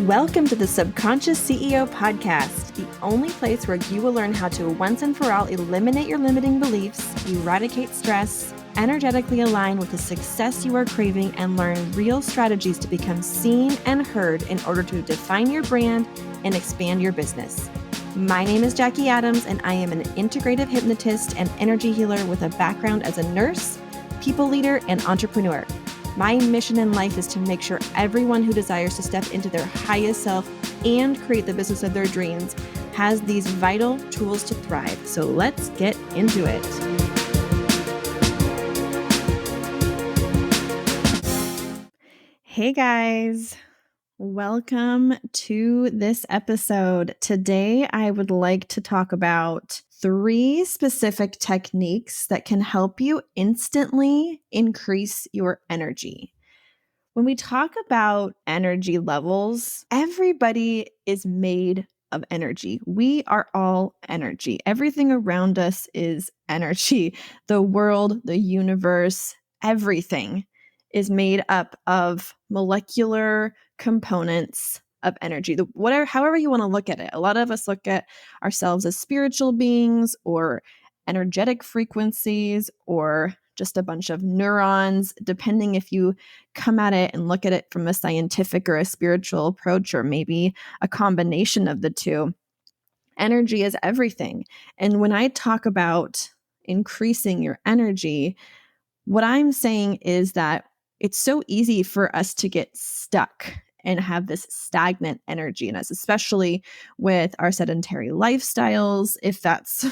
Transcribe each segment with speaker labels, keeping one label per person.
Speaker 1: Welcome to the Subconscious CEO podcast, the only place where you will learn how to once and for all eliminate your limiting beliefs, eradicate stress, energetically align with the success you are craving, and learn real strategies to become seen and heard in order to define your brand and expand your business. My name is Jackie Adams, and I am an integrative hypnotist and energy healer with a background as a nurse, people leader, and entrepreneur. My mission in life is to make sure everyone who desires to step into their highest self and create the business of their dreams has these vital tools to thrive. So let's get into it. Hey guys, welcome to this episode. Today, I would like to talk about 3 specific techniques that can help you instantly increase your energy. When we talk about energy levels, everybody is made of energy. We are all energy. Everything around us is energy. The world, the universe, everything is made up of molecular components of energy. However you want to look at it. A lot of us look at ourselves as spiritual beings or energetic frequencies or just a bunch of neurons, depending if you come at it and look at it from a scientific or a spiritual approach, or maybe a combination of the two. Energy is everything. And when I talk about increasing your energy, what I'm saying is that it's so easy for us to get stuck and have this stagnant energy in us, especially with our sedentary lifestyles. If that's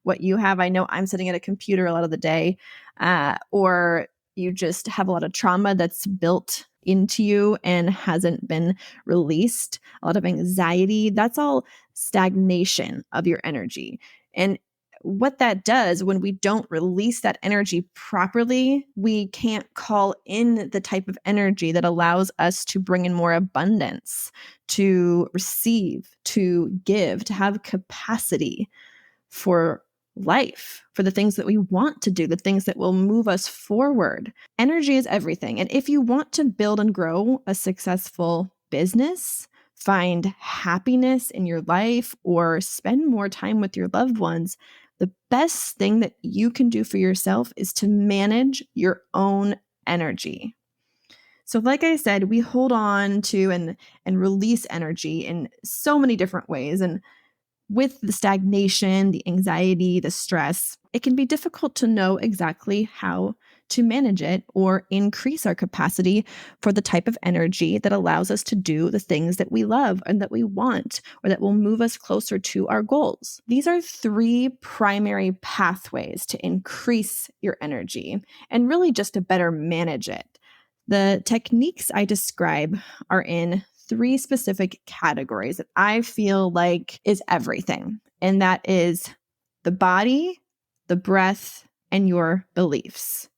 Speaker 1: what you have, I know I'm sitting at a computer a lot of the day, or you just have a lot of trauma that's built into you and hasn't been released, a lot of anxiety. That's all stagnation of your energy. And what that does when we don't release that energy properly, we can't call in the type of energy that allows us to bring in more abundance, to receive, to give, to have capacity for life, for the things that we want to do, the things that will move us forward. Energy is everything. And if you want to build and grow a successful business, find happiness in your life, or spend more time with your loved ones, the best thing that you can do for yourself is to manage your own energy. So like I said, we hold on to and release energy in so many different ways. And with the stagnation, the anxiety, the stress, it can be difficult to know exactly how to manage it or increase our capacity for the type of energy that allows us to do the things that we love and that we want, or that will move us closer to our goals. These are 3 primary pathways to increase your energy and really just to better manage it. The techniques I describe are in 3 specific categories that I feel like is everything. And that is the body, the breath, and your beliefs.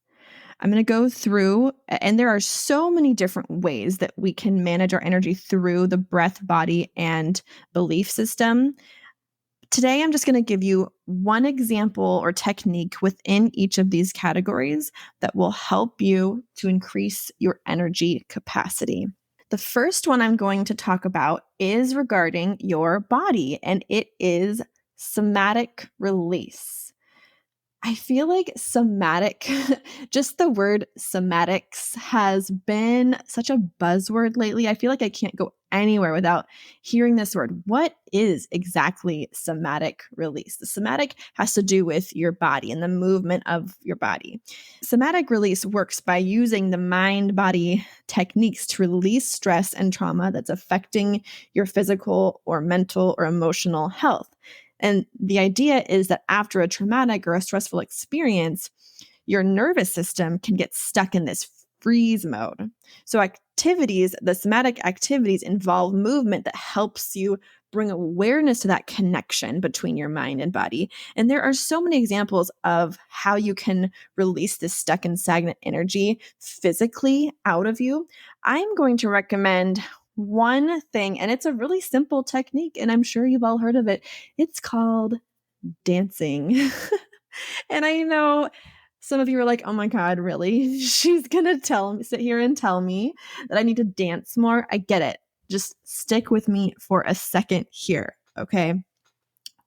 Speaker 1: I'm going to go through, and there are so many different ways that we can manage our energy through the breath, body, and belief system. Today, I'm just going to give you one example or technique within each of these categories that will help you to increase your energy capacity. The first one I'm going to talk about is regarding your body, and it is somatic release. I feel like somatic, just the word somatics has been such a buzzword lately. I feel like I can't go anywhere without hearing this word. What is exactly somatic release? The somatic has to do with your body and the movement of your body. Somatic release works by using the mind-body techniques to release stress and trauma that's affecting your physical or mental or emotional health. And the idea is that after a traumatic or a stressful experience, your nervous system can get stuck in this freeze mode. So the somatic activities involve movement that helps you bring awareness to that connection between your mind and body. And there are so many examples of how you can release this stuck and stagnant energy physically out of you. I'm going to recommend one thing, and it's a really simple technique, and I'm sure you've all heard of it. It's called dancing. And I know some of you are like, oh my God, really? She's going to sit here and tell me that I need to dance more. I get it. just stick with me for a second here, okay?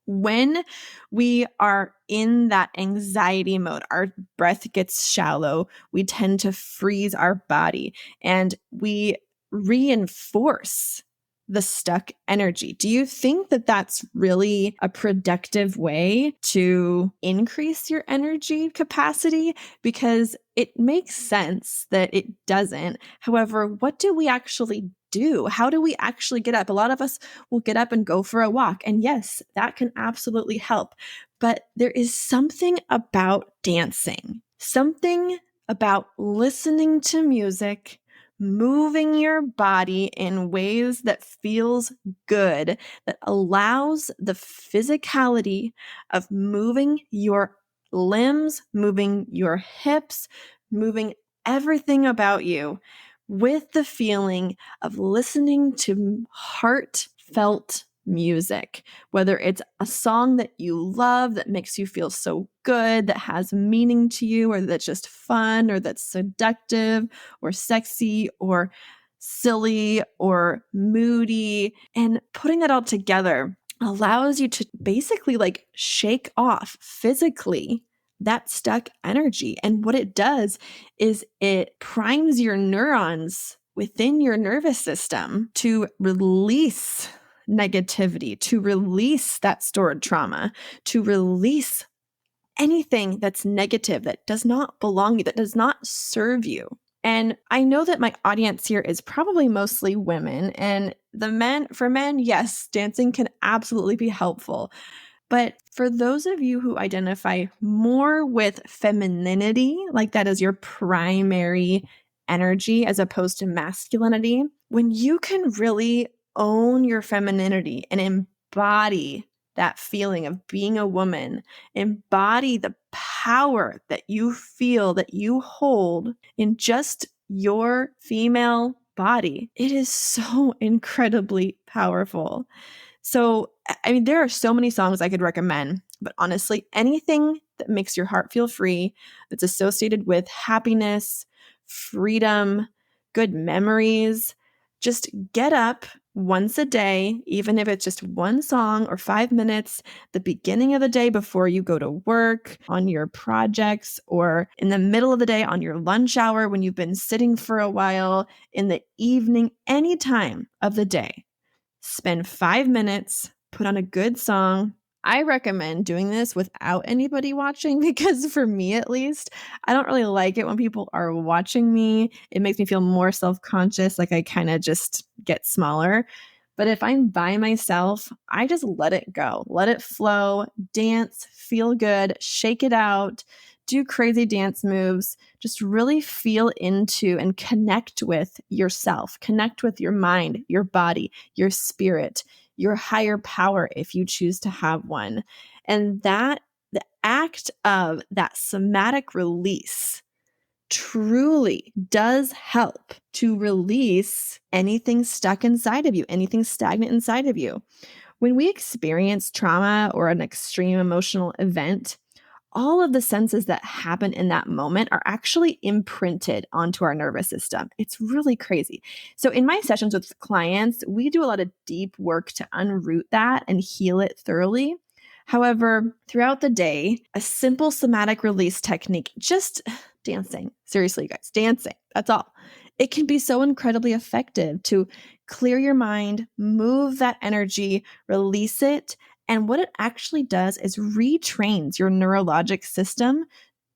Speaker 1: When we are in that anxiety mode, our breath gets shallow. We tend to freeze our body and we reinforce the stuck energy. Do you think that that's really a productive way to increase your energy capacity? Because it makes sense that it doesn't. However, what do we actually do? How do we actually get up? A lot of us will get up and go for a walk. And yes, that can absolutely help. But there is something about dancing, something about listening to music, moving your body in ways that feels good, that allows the physicality of moving your limbs, moving your hips, moving everything about you with the feeling of listening to heartfelt music, whether it's a song that you love that makes you feel so good, that has meaning to you, or that's just fun, or that's seductive, or sexy, or silly, or moody, and putting it all together allows you to basically like shake off physically that stuck energy. And what it does is it primes your neurons within your nervous system to release negativity, to release that stored trauma, to release anything that's negative, that does not belong to you, that does not serve you. And I know that my audience here is probably mostly women, and for men, yes, dancing can absolutely be helpful. But for those of you who identify more with femininity, like that is your primary energy as opposed to masculinity, when you can really own your femininity and embody that feeling of being a woman, embody the power that you feel that you hold in just your female body, it is so incredibly powerful. So, I mean, there are so many songs I could recommend, but honestly, anything that makes your heart feel free, that's associated with happiness, freedom, good memories, just get up once a day, even if it's just one song or 5 minutes, the beginning of the day before you go to work, on your projects, or in the middle of the day on your lunch hour when you've been sitting for a while, in the evening, any time of the day. Spend 5 minutes, put on a good song. I recommend doing this without anybody watching because for me at least, I don't really like it when people are watching me. It makes me feel more self-conscious, like I kind of just get smaller. But if I'm by myself, I just let it go, let it flow, dance, feel good, shake it out, do crazy dance moves, just really feel into and connect with yourself, connect with your mind, your body, your spirit, your higher power if you choose to have one. And the act of that somatic release truly does help to release anything stuck inside of you, anything stagnant inside of you. When we experience trauma or an extreme emotional event, all of the senses that happen in that moment are actually imprinted onto our nervous system. It's really crazy. So in my sessions with clients, we do a lot of deep work to unroot that and heal it thoroughly. However, throughout the day, a simple somatic release technique, just dancing, seriously, guys, dancing, that's all. It can be so incredibly effective to clear your mind, move that energy, release it. And what it actually does is retrains your neurologic system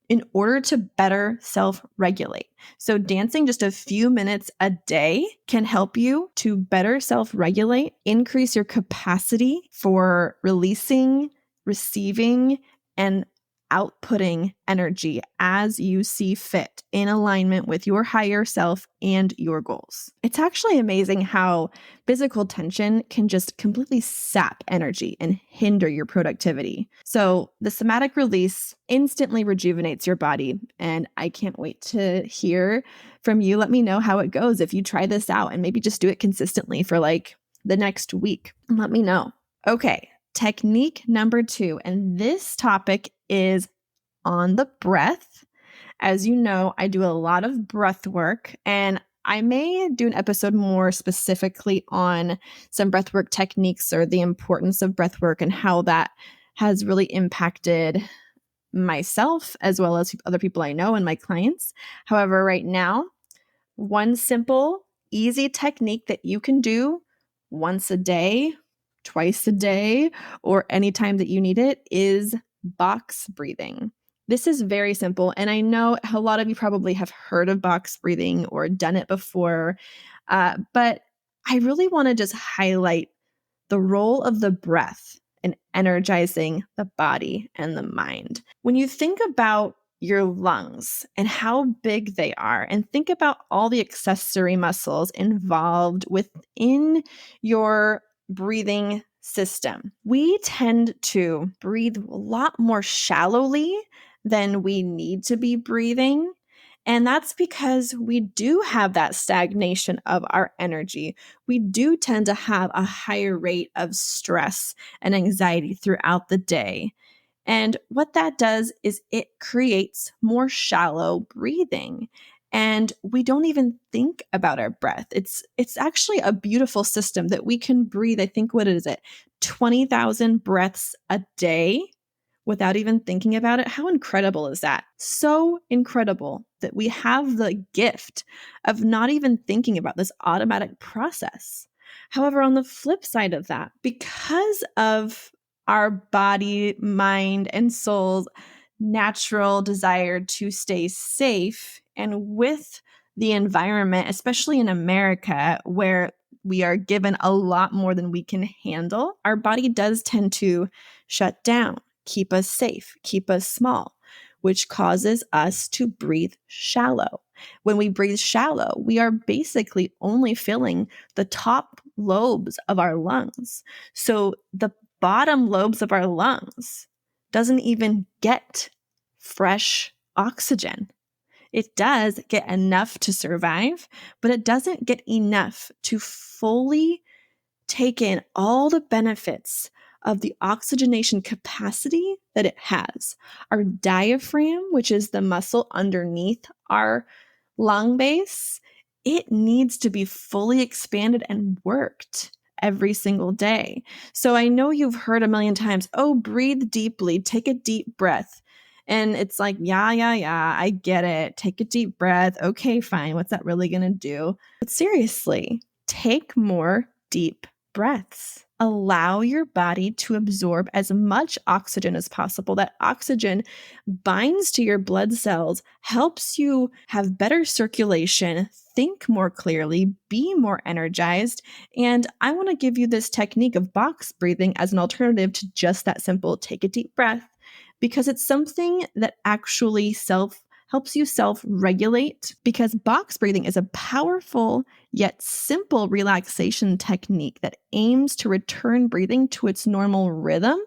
Speaker 1: in order to better self-regulate. So dancing just a few minutes a day can help you to better self-regulate, increase your capacity for releasing, receiving, and outputting energy as you see fit in alignment with your higher self and your goals. It's actually amazing how physical tension can just completely sap energy and hinder your productivity. So the somatic release instantly rejuvenates your body, and I can't wait to hear from you. Let me know how it goes if you try this out, and maybe just do it consistently for like the next week. Let me know. Okay. Technique number 2, and this topic is on the breath. As you know, I do a lot of breath work, and I may do an episode more specifically on some breathwork techniques or the importance of breathwork and how that has really impacted myself as well as other people I know and my clients. However, right now, one simple, easy technique that you can do once a day, twice a day, or anytime that you need it is box breathing. This is very simple. And I know a lot of you probably have heard of box breathing or done it before, but I really want to just highlight the role of the breath in energizing the body and the mind. When you think about your lungs and how big they are, and think about all the accessory muscles involved within your breathing system, we tend to breathe a lot more shallowly than we need to be breathing. And that's because we do have that stagnation of our energy. We do tend to have a higher rate of stress and anxiety throughout the day. And what that does is it creates more shallow breathing. And we don't even think about our breath. It's actually a beautiful system that we can breathe. I think what is it? 20,000 breaths a day without even thinking about it. How incredible is that? So incredible that we have the gift of not even thinking about this automatic process. However, on the flip side of that, because of our body, mind, and soul's natural desire to stay safe, and with the environment, especially in America, where we are given a lot more than we can handle, our body does tend to shut down, keep us safe, keep us small, which causes us to breathe shallow. When we breathe shallow, we are basically only filling the top lobes of our lungs. So the bottom lobes of our lungs doesn't even get fresh oxygen. It does get enough to survive, but it doesn't get enough to fully take in all the benefits of the oxygenation capacity that it has. Our diaphragm, which is the muscle underneath our lung base, it needs to be fully expanded and worked every single day. So I know you've heard a million times, oh, breathe deeply, take a deep breath. And it's like, yeah, I get it. Take a deep breath. Okay, fine. What's that really going to do? But seriously, take more deep breaths. Allow your body to absorb as much oxygen as possible. That oxygen binds to your blood cells, helps you have better circulation, think more clearly, be more energized. And I want to give you this technique of box breathing as an alternative to just that simple take a deep breath, because it's something that actually helps you self-regulate, because box breathing is a powerful yet simple relaxation technique that aims to return breathing to its normal rhythm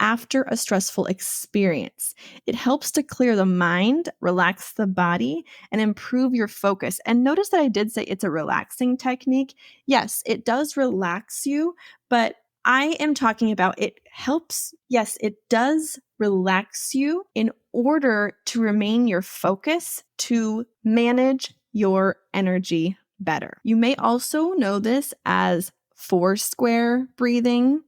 Speaker 1: after a stressful experience. It helps to clear the mind, relax the body, and improve your focus. And notice that I did say it's a relaxing technique. Yes, it does relax you, but I am talking about it helps. Yes, it does relax you in order to remain your focus to manage your energy better. You may also know this as four square breathing.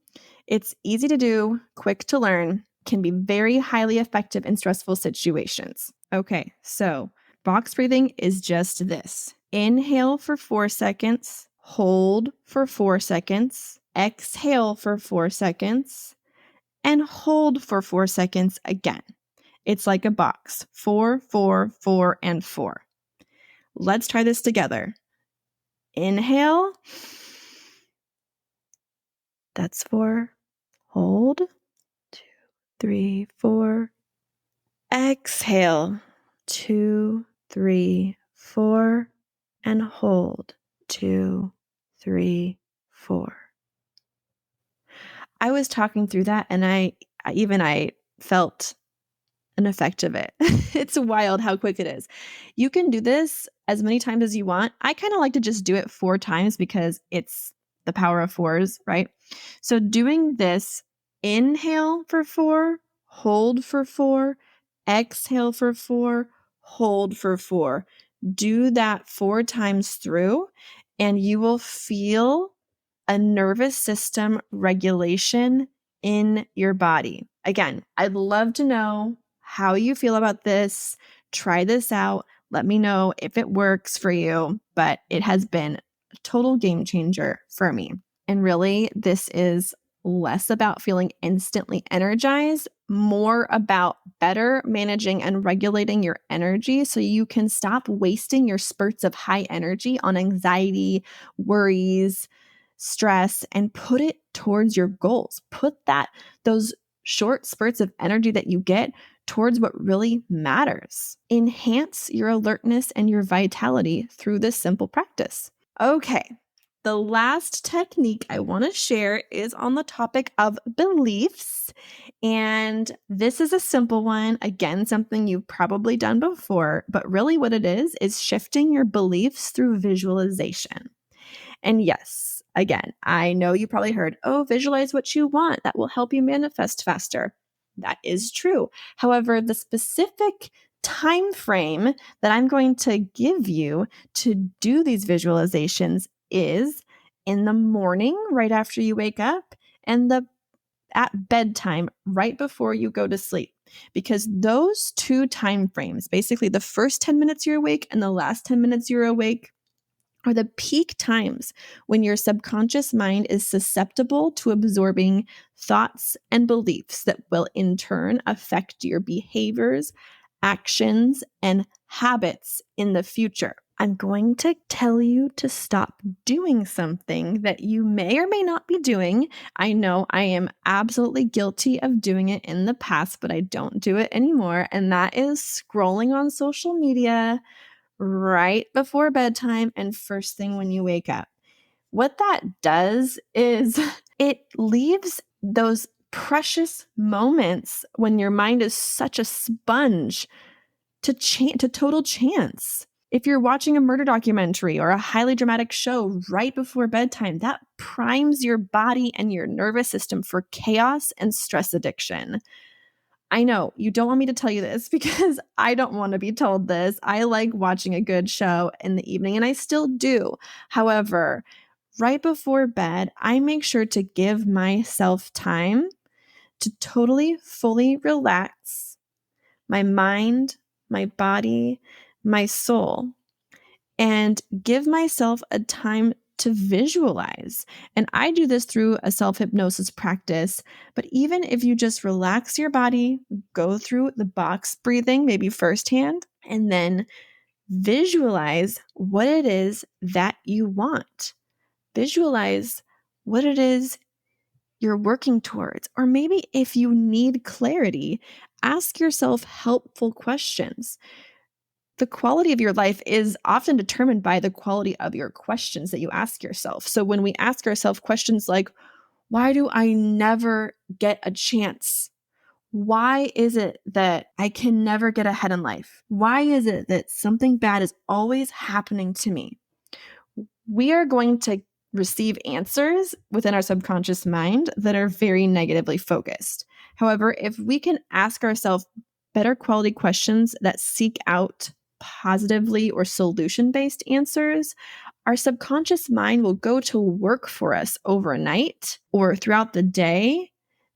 Speaker 1: It's easy to do, quick to learn, can be very highly effective in stressful situations. Okay, so box breathing is just this. Inhale for 4 seconds, hold for 4 seconds, exhale for 4 seconds, and hold for 4 seconds again. It's like a box, 4, 4, 4, and 4. Let's try this together. Inhale. That's 4. Hold. 2, 3, 4. Exhale. 2, 3, 4. And hold. 2, 3, 4. I was talking through that and I felt an effect of it. It's wild how quick it is. You can do this as many times as you want. I kind of like to just do it 4 times because it's the power of 4s, right? So doing this, inhale for 4, hold for 4, exhale for 4, hold for 4. Do that 4 times through, and you will feel a nervous system regulation in your body. Again, I'd love to know how you feel about this. Try this out. Let me know if it works for you, but it has been a total game changer for me. And really, this is less about feeling instantly energized, more about better managing and regulating your energy so you can stop wasting your spurts of high energy on anxiety, worries, stress, and put it towards your goals. Put those short spurts of energy that you get towards what really matters. Enhance your alertness and your vitality through this simple practice. Okay, the last technique I want to share is on the topic of beliefs. And this is a simple one. Again, something you've probably done before, but really what it is shifting your beliefs through visualization. And yes, again, I know you probably heard, oh, visualize what you want. That will help you manifest faster. That is true. However, the specific time frame that I'm going to give you to do these visualizations is in the morning, right after you wake up, and at bedtime, right before you go to sleep. Because those 2 time frames, basically the first 10 minutes you're awake and the last 10 minutes you're awake, are the peak times when your subconscious mind is susceptible to absorbing thoughts and beliefs that will in turn affect your behaviors, actions, and habits in the future. I'm going to tell you to stop doing something that you may or may not be doing. I know I am absolutely guilty of doing it in the past, but I don't do it anymore. And that is scrolling on social media right before bedtime and first thing when you wake up. What that does is it leaves those precious moments when your mind is such a sponge to total chance. If you're watching a murder documentary or a highly dramatic show right before bedtime, that primes your body and your nervous system for chaos and stress addiction. I know you don't want me to tell you this because I don't want to be told this. I like watching a good show in the evening, and I still do. However, right before bed, I make sure to give myself time to totally, fully relax my mind, my body, my soul, and give myself a time to visualize. And I do this through a self-hypnosis practice. But even if you just relax your body, go through the box breathing, maybe firsthand, and then visualize what it is that you want. Visualize what it is you're working towards. Or maybe if you need clarity, ask yourself helpful questions. The quality of your life is often determined by the quality of your questions that you ask yourself. So when we ask ourselves questions like, why do I never get a chance? Why is it that I can never get ahead in life? Why is it that something bad is always happening to me? We are going to receive answers within our subconscious mind that are very negatively focused. However, if we can ask ourselves better quality questions that seek out positively or solution-based answers, our subconscious mind will go to work for us overnight or throughout the day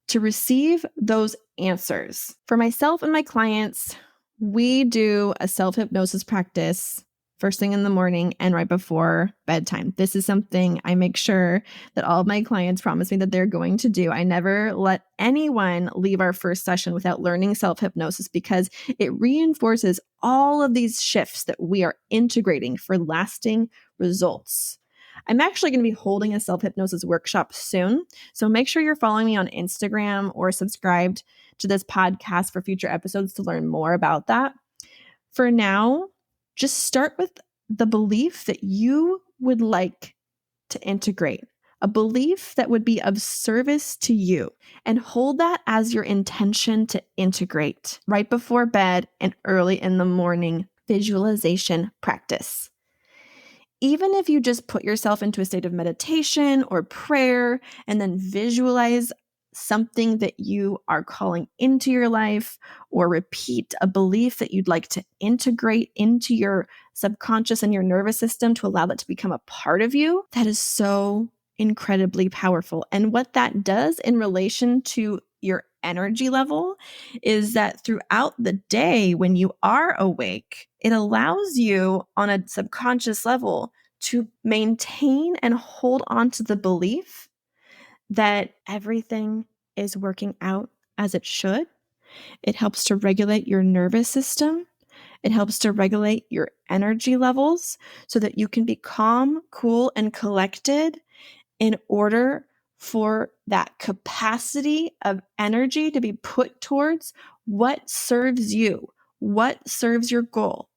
Speaker 1: to receive those answers. For myself and my clients, we do a self-hypnosis practice first thing in the morning and right before bedtime. This is something I make sure that all of my clients promise me that they're going to do. I never let anyone leave our first session without learning self-hypnosis because it reinforces all of these shifts that we are integrating for lasting results. I'm actually going to be holding a self-hypnosis workshop soon, so make sure you're following me on Instagram or subscribed to this podcast for future episodes to learn more about that. For now, just start with the belief that you would like to integrate, a belief that would be of service to you, and hold that as your intention to integrate right before bed and early in the morning visualization practice. Even if you just put yourself into a state of meditation or prayer and then visualize something that you are calling into your life, or repeat a belief that you'd like to integrate into your subconscious and your nervous system to allow that to become a part of you, that is so incredibly powerful. And what that does in relation to your energy level is that throughout the day, when you are awake, it allows you on a subconscious level to maintain and hold on to the belief that everything is working out as it should. It helps to regulate your nervous system. It helps to regulate your energy levels so that you can be calm, cool, and collected in order for that capacity of energy to be put towards what serves you, what serves your goal.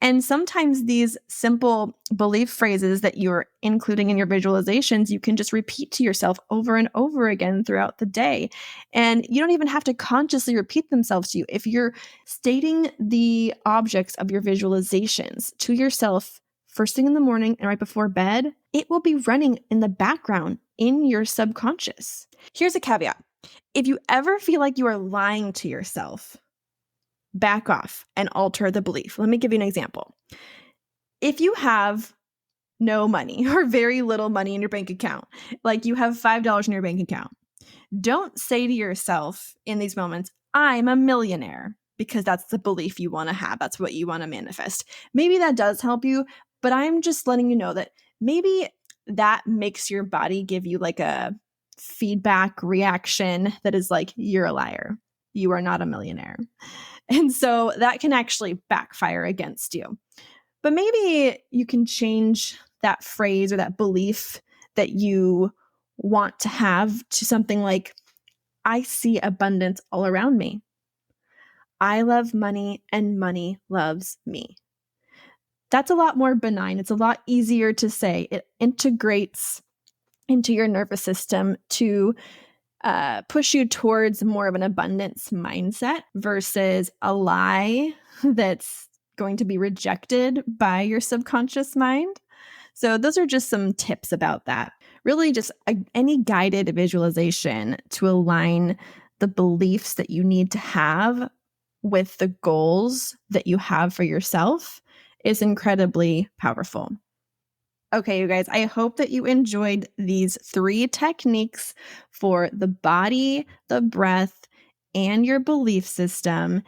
Speaker 1: And sometimes these simple belief phrases that you're including in your visualizations, you can just repeat to yourself over and over again throughout the day. And you don't even have to consciously repeat themselves to you. If you're stating the objects of your visualizations to yourself first thing in the morning and right before bed, it will be running in the background in your subconscious. Here's a caveat. If you ever feel like you are lying to yourself, back off and alter the belief. Let me give you an example. If you have no money or very little money in your bank account, like you have $5 in your bank account, don't say to yourself in these moments, I'm a millionaire, because that's the belief you want to have. That's what you want to manifest. Maybe that does help you, but I'm just letting you know that maybe that makes your body give you like a feedback reaction that is like, you're a liar. You are not a millionaire. And so that can actually backfire against you. But maybe you can change that phrase or that belief that you want to have to something like, I see abundance all around me. I love money and money loves me. That's a lot more benign. It's a lot easier to say. It integrates into your nervous system to push you towards more of an abundance mindset versus a lie that's going to be rejected by your subconscious mind. So those are just some tips about that. Really just any guided visualization to align the beliefs that you need to have with the goals that you have for yourself is incredibly powerful. Okay, you guys, I hope that you enjoyed these 3 techniques for the body, the breath, and your belief system.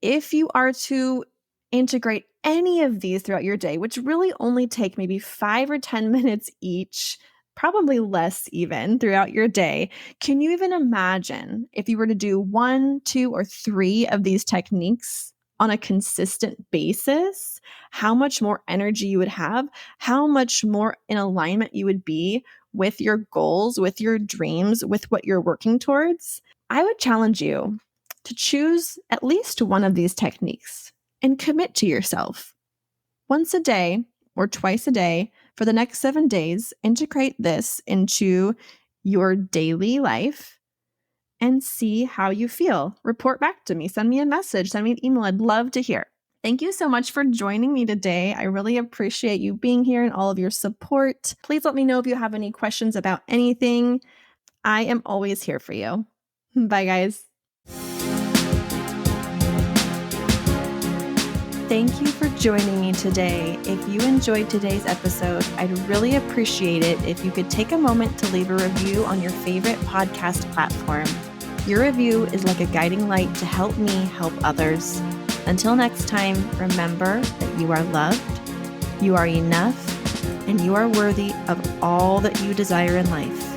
Speaker 1: If you are to integrate any of these throughout your day, which really only take maybe 5 or 10 minutes each, probably less even throughout your day, can you even imagine if you were to do 1, 2, or 3 of these techniques on a consistent basis, how much more energy you would have, how much more in alignment you would be with your goals, with your dreams, with what you're working towards? I would challenge you to choose at least one of these techniques and commit to yourself. Once a day or twice a day for the next 7 days, integrate this into your daily life and see how you feel. Report back to me. Send me a message. Send me an email. I'd love to hear. Thank you so much for joining me today. I really appreciate you being here and all of your support. Please let me know if you have any questions about anything. I am always here for you. Bye, guys. Thank you for joining me today. If you enjoyed today's episode, I'd really appreciate it if you could take a moment to leave a review on your favorite podcast platform. Your review is like a guiding light to help me help others. Until next time, remember that you are loved, you are enough, and you are worthy of all that you desire in life.